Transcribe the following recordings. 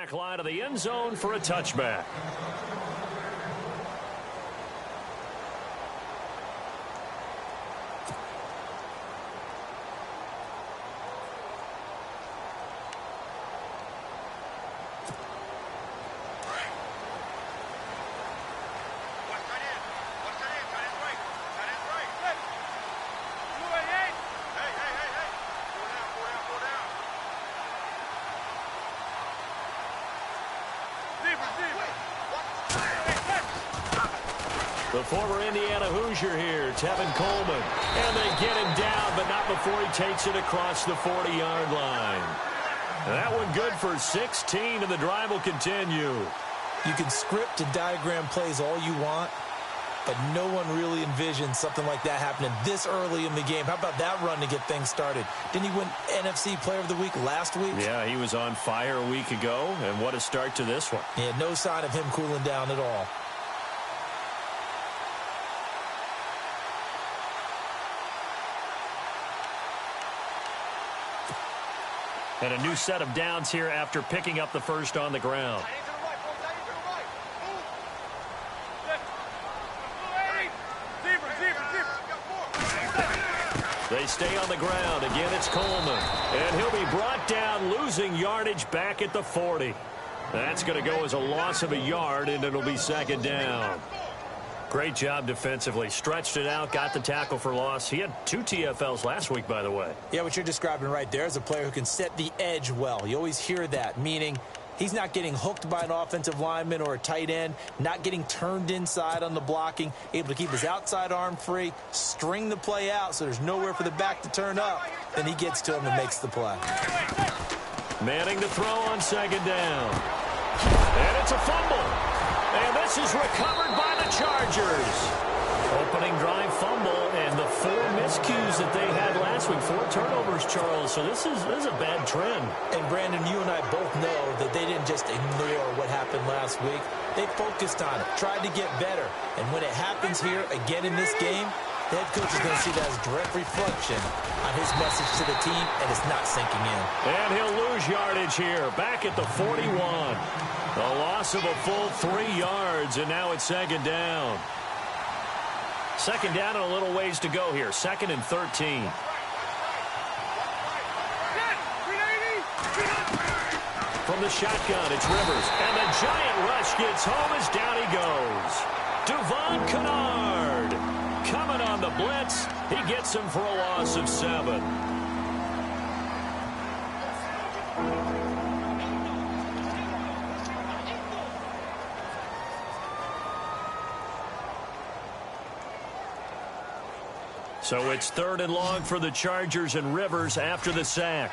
Back line of the end zone for a touchback. The former Indiana Hoosier here, Tevin Coleman. And they get him down, but not before he takes it across the 40-yard line. That one good for 16, and the drive will continue. You can script and diagram plays all you want, but no one really envisions something like that happening this early in the game. How about that run to get things started? Didn't he win NFC Player of the Week last week? Yeah, he was on fire a week ago, and what a start to this one. Yeah, no sign of him cooling down at all. And a new set of downs here after picking up the first on the ground. They stay on the ground. Again, it's Coleman. And he'll be brought down, losing yardage back at the 40. That's going to go as a loss of a yard, and it'll be second down. Great job defensively. Stretched it out, got the tackle for loss. He had 2 TFLs last week, by the way. Yeah, what you're describing right there is a player who can set the edge well. You always hear that, meaning he's not getting hooked by an offensive lineman or a tight end, not getting turned inside on the blocking, able to keep his outside arm free, string the play out so there's nowhere for the back to turn up. Then he gets to him and makes the play. Manning to throw on second down. And it's a fumble. And this is recovered by the Chargers. Opening drive fumble, and the 4 miscues that they had last week. 4 turnovers, Charles. So this is a bad trend. And, Brandon, you and I both know that they didn't just ignore what happened last week. They focused on it, tried to get better. And when it happens here again in this game, the head coach is going to see that as direct reflection on his message to the team, and it's not sinking in. And he'll lose yardage here, back at the 41. A loss of a full 3 yards, and now it's second down. Second down and a little ways to go here. 2nd and 13. From the shotgun, it's Rivers. And the giant rush gets home as down he goes. Devon Kennard coming on the blitz. He gets him for a loss of 7. So it's 3rd and long for the Chargers, and Rivers after the sack.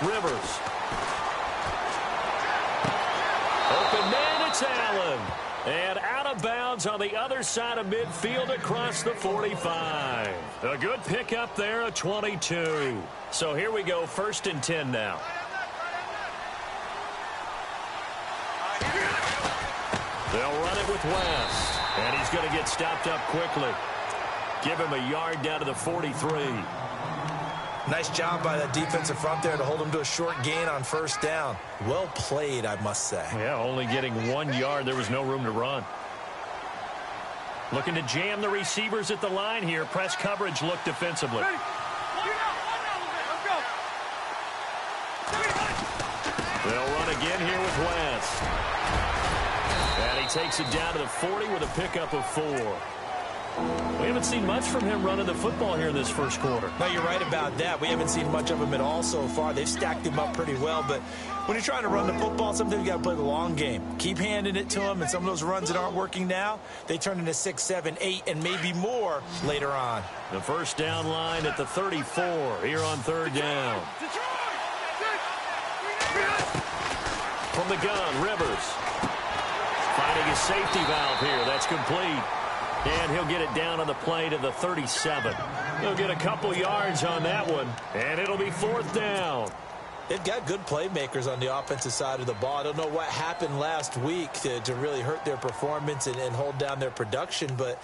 Rivers. Open man, it's Allen. And out of bounds on the other side of midfield across the 45. A good pickup there, a 22. So here we go, 1st and 10 now. They'll run it with West. And he's going to get stopped up quickly. Give him a yard down to the 43. Nice job by that defensive front there to hold him to a short gain on 1st down. Well played, I must say. Yeah, only getting 1 yard. There was no room to run. Looking to jam the receivers at the line here. Press coverage look defensively. They'll run again here with West. And he takes it down to the 40 with a pickup of 4. We haven't seen much from him running the football here in this first quarter. No, you're right about that. We haven't seen much of him at all so far. They've stacked him up pretty well, but when you're trying to run the football, sometimes you got to play the long game. Keep handing it to him, and some of those runs that aren't working now, they turn into 6, 7, 8, and maybe more later on. The first down line at the 34 here on 3rd down. From the gun, Rivers. Finding his safety valve here. That's complete. And he'll get it down on the play to the 37. He'll get a couple yards on that one, and it'll be 4th down. They've got good playmakers on the offensive side of the ball. I don't know what happened last week to really hurt their performance and hold down their production, but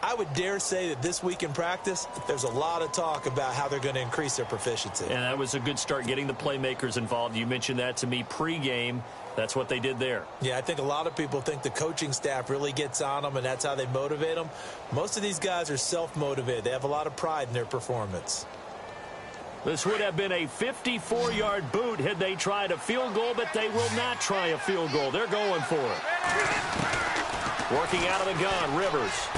I would dare say that this week in practice, there's a lot of talk about how they're going to increase their proficiency. And that was a good start, getting the playmakers involved. You mentioned that to me pregame. That's what they did there. Yeah, I think a lot of people think the coaching staff really gets on them, and that's how they motivate them. Most of these guys are self-motivated. They have a lot of pride in their performance. This would have been a 54-yard boot had they tried a field goal, but they will not try a field goal. They're going for it. Working out of the gun, Rivers.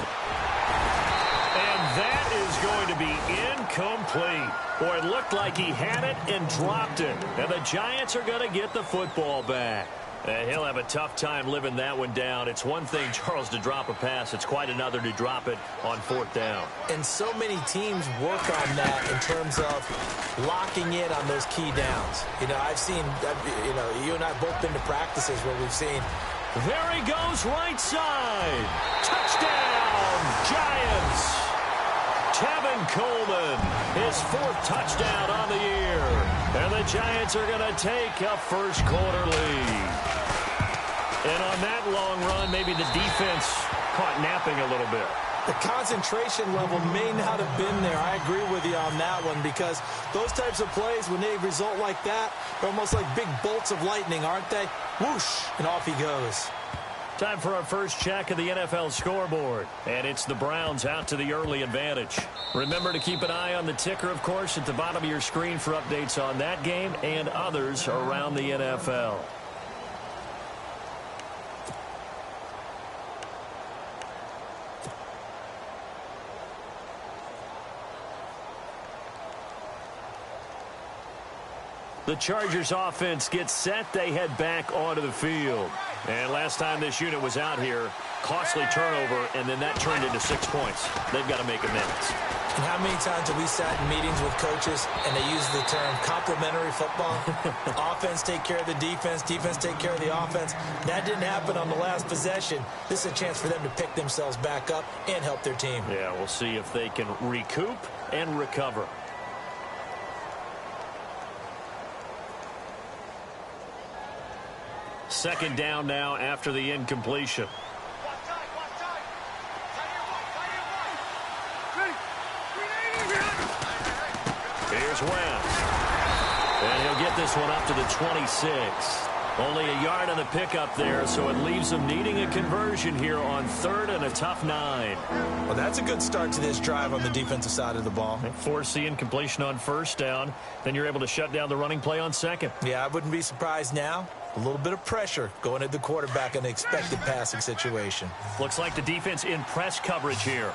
And that is going to be incomplete. Boy, it looked like he had it and dropped it. And the Giants are going to get the football back. And he'll have a tough time living that one down. It's one thing, Charles, to drop a pass. It's quite another to drop it on 4th down. And so many teams work on that in terms of locking in on those key downs. You know, I've seen, you and I have both been to practices where we've seen. There he goes, right side. Touchdown, Giants. Tevin Coleman, his 4th touchdown on the year. And the Giants are going to take a first-quarter lead. And on that long run, maybe the defense caught napping a little bit. The concentration level may not have been there. I agree with you on that one, because those types of plays, when they result like that, they're almost like big bolts of lightning, aren't they? Whoosh, and off he goes. Time for our first check of the NFL scoreboard. And it's the Browns out to the early advantage. Remember to keep an eye on the ticker, of course, at the bottom of your screen for updates on that game and others around the NFL. The Chargers offense gets set. They head back onto the field. And last time this unit was out here, costly turnover, and then that turned into 6 points. They've got to make amends. And how many times have we sat in meetings with coaches and they use the term complementary football? Offense take care of the defense, defense take care of the offense. That didn't happen on the last possession. This is a chance for them to pick themselves back up and help their team. Yeah, we'll see if they can recoup and recover. Second down now after the incompletion. Here's West. And he'll get this one up to the 26. Only a yard on the pickup there, so it leaves them needing a conversion here on 3rd and a tough 9. Well, that's a good start to this drive on the defensive side of the ball. Force the incompletion on 1st down. Then you're able to shut down the running play on 2nd. Yeah, I wouldn't be surprised now. A little bit of pressure going at the quarterback in an expected passing situation. Looks like the defense in press coverage here.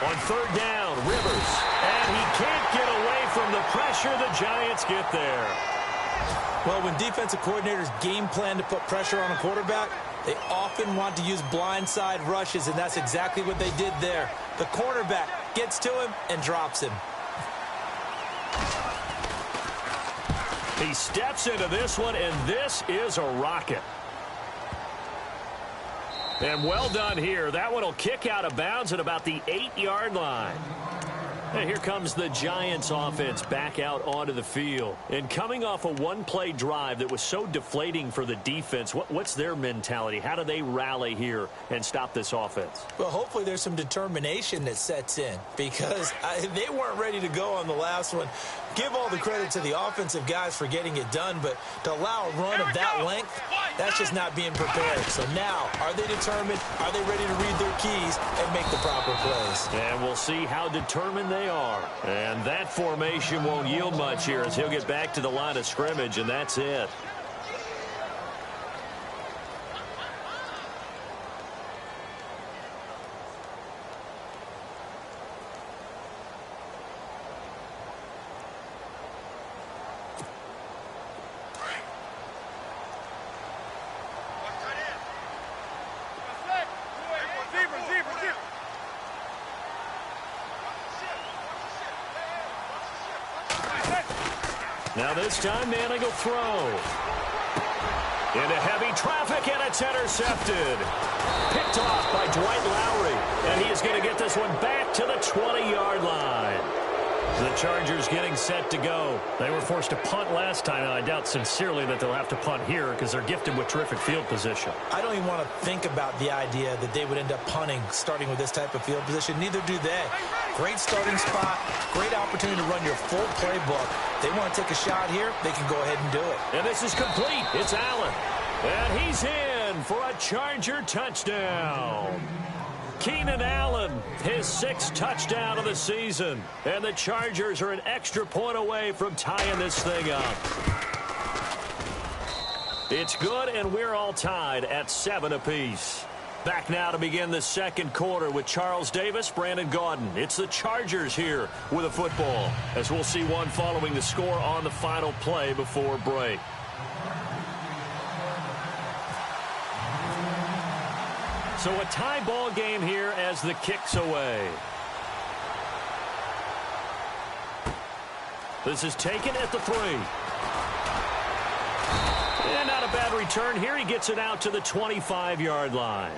On 3rd down, Rivers. And he can't get away from the pressure. The Giants get there. Well, when defensive coordinators game plan to put pressure on a quarterback, they often want to use blindside rushes, and that's exactly what they did there. The cornerback gets to him and drops him. He steps into this one, and this is a rocket. And well done here. That one will kick out of bounds at about the 8-yard line. And here comes the Giants offense back out onto the field. And coming off a one-play drive that was so deflating for the defense, what's their mentality? How do they rally here and stop this offense? Well, hopefully there's some determination that sets in, because they weren't ready to go on the last one. Give all the credit to the offensive guys for getting it done, but to allow a run of that length, that's just not being prepared. So now, are they determined? Are they ready to read their keys and make the proper plays? And we'll see how determined they are. And that formation won't yield much here as he'll get back to the line of scrimmage, and that's it. Now this time, Manning will throw. Into heavy traffic, and it's intercepted. Picked off by Dwight Lowry. And he is going to get this one back to the 20-yard line. The Chargers getting set to go. They were forced to punt last time, and I doubt sincerely that they'll have to punt here because they're gifted with terrific field position. I don't even want to think about the idea that they would end up punting starting with this type of field position. Neither do they. Great starting spot, great opportunity to run your full playbook. They want to take a shot here, they can go ahead and do it. And this is complete. It's Allen. And he's in for a Charger touchdown. Keenan Allen, his 6th touchdown of the season. And the Chargers are an extra point away from tying this thing up. It's good, and we're all tied at 7 apiece. Back now to begin the second quarter with Charles Davis, Brandon Gaudin. It's the Chargers here with a football, as we'll see one following the score on the final play before break. So a tie ball game here as the kick's away. This is taken at the 3. And not a bad return here. He gets it out to the 25-yard line.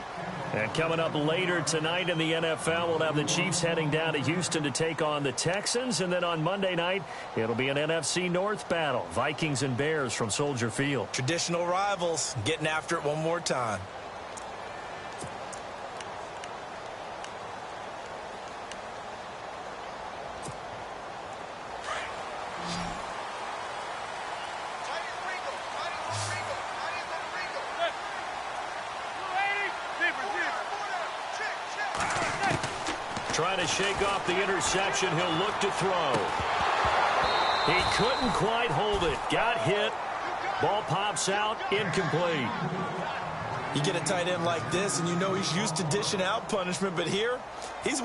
And coming up later tonight in the NFL, we'll have the Chiefs heading down to Houston to take on the Texans. And then on Monday night, it'll be an NFC North battle. Vikings and Bears from Soldier Field. Traditional rivals getting after it one more time. Trying to shake off the interception. He'll look to throw. He couldn't quite hold it. Got hit. Ball pops out. Incomplete. You get a tight end like this, and you know he's used to dishing out punishment, but here, he's